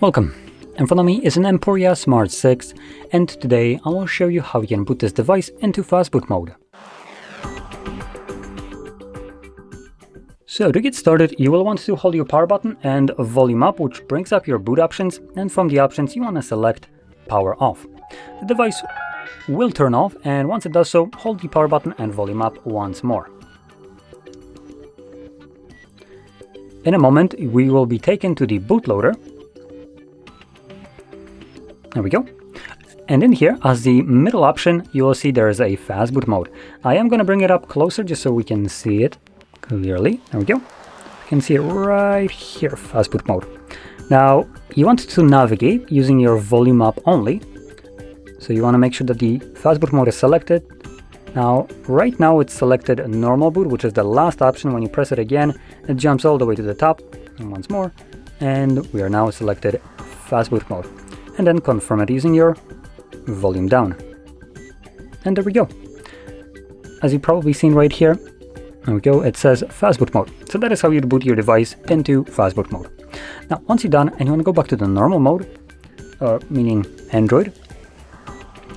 Welcome. In front of me is an EMPORIA Smart 6, and today I will show you how you can boot this device into Fastboot mode. So to get started, you will want to hold your power button and volume up, which brings up your boot options, and from the options you want to select power off. The device will turn off, and once it does so, hold the power button and volume up once more. In a moment, we will be taken to the bootloader. There we go. And in here, as the middle option, you will see there is a Fastboot mode. I am going to bring it up closer just so we can see it clearly. There we go. You can see it right here, Fastboot mode. Now, you want to navigate using your volume up only. So you want to make sure that the Fastboot mode is selected. Now, right now it's selected normal boot, which is the last option. When you press it again, it jumps all the way to the top. And once more. And we are now selected Fastboot mode. And then confirm it using your volume down. And there we go. As you've probably seen right here, there we go, it says Fastboot mode. So that is how you boot your device into Fastboot mode. Now, once you're done and you want to go back to the normal mode, meaning Android,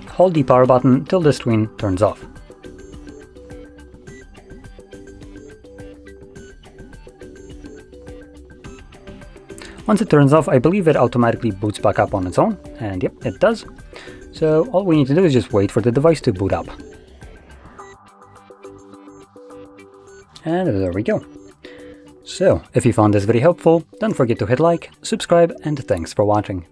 hold the power button till the screen turns off. Once it turns off, I believe it automatically boots back up on its own, and yep, it does. So all we need to do is just wait for the device to boot up. And there we go. So, if you found this video helpful, don't forget to hit like, subscribe, and thanks for watching.